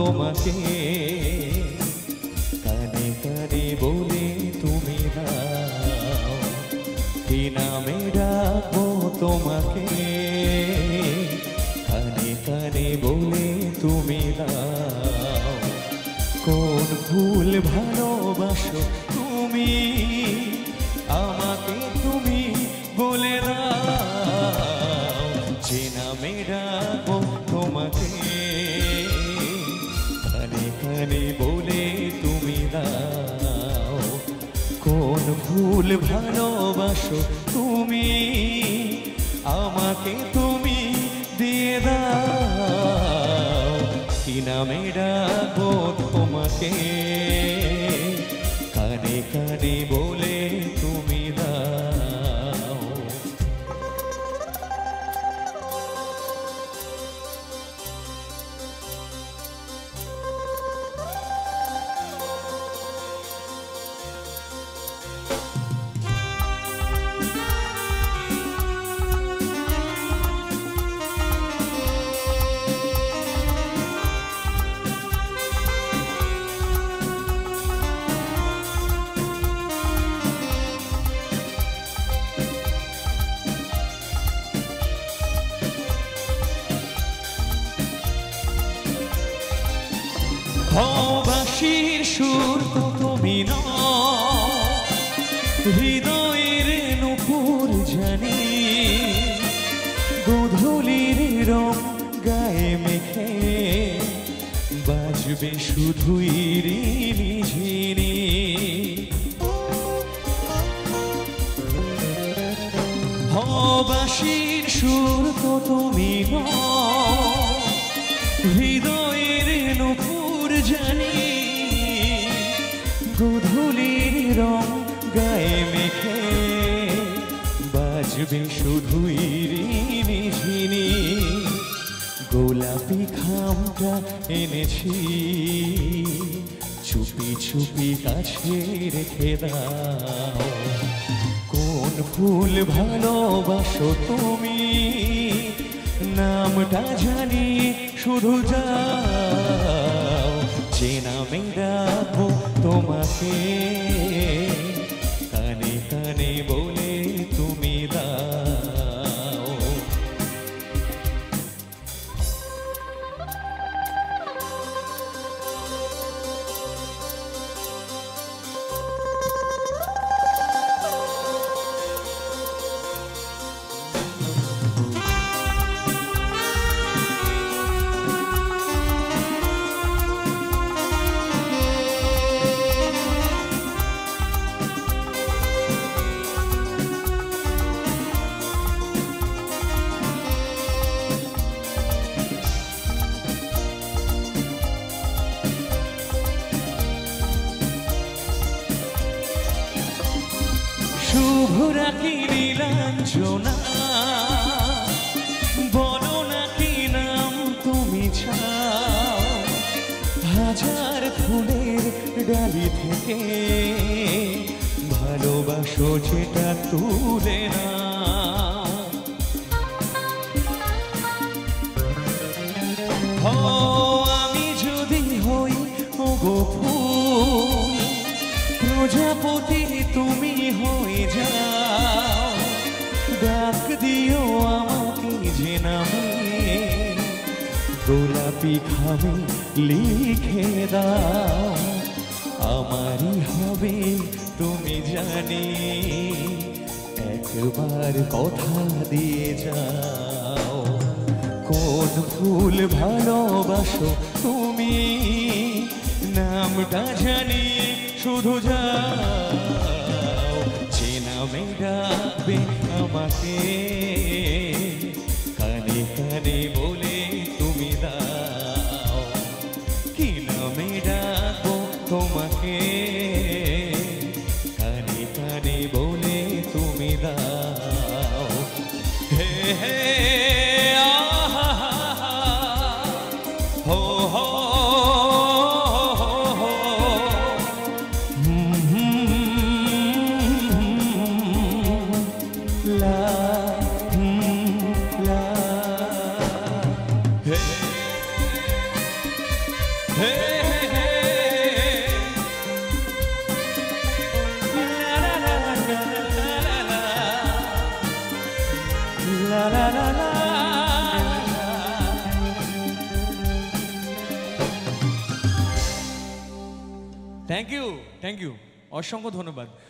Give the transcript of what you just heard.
তোমাকে কানে কানে বলে তুমি দাও কি নামে ডাকবো তোমাকে কানে কানে বলে তুমি দাও কোন ফুল ভালোবাসো তুমি আমাকে তুমি বলে দাও যে নামে ডাকবো তোমাকে কানে কানে বলে তুমি দাও কোন ফুল ভালোবাসো তুমি আমাকে তুমি দিয়ে দাও কি নামে ডাকবো তোমাকে কানে কানে বলে তুমি দাও বাঁশির সুর তো তুমি নও হৃদয়ের নূপুর জানি গোধূলির রং গায়ে মেখে বাজবে শুধুই রিনিঝিনি বাঁশির সুর তো তুমি নও হৃদয়ের নূপুর জানি গোধূলির রং গায়ে মেখে বাজবে শুধুই রিনিঝিনি গোলাপি খামটা এনেছি চুপি চুপি কাছে রেখে দাও কোন ফুল ভালোবাসো তুমি নামটা জানি শুধু যাও যে নামে ডাকবো তোমাকে কানে কানে বলে তুমি দাও শুভরা কি নীলাঞ্জনা বলো না কি নাম তুমি চাও হাজার ফুলের ডালি থেকে ভালোবাসো যেটা তুলে না আমি যদি হই ওগো ফুল প্রজাপতি তুমি হয়ে যাও ডাক দিও আমাকে যে নামে গোলাপি খামে লিখে দাও আমারই হবে তুমি জানি একবার কথা দিয়ে যাও কোন ফুল ভালোবাসো তুমি নামটা জানি শুধু যাও যে নামে ডাকবে আমাকে কানে কানে বলে তুমি দাও কি নামে ডাকবো তোমাকে কানে কানে বলে তুমি দাও হে হে আহা হো হো হে হে হে লা লা লা লা থ্যাংক ইউ অসংখ্য ধন্যবাদ।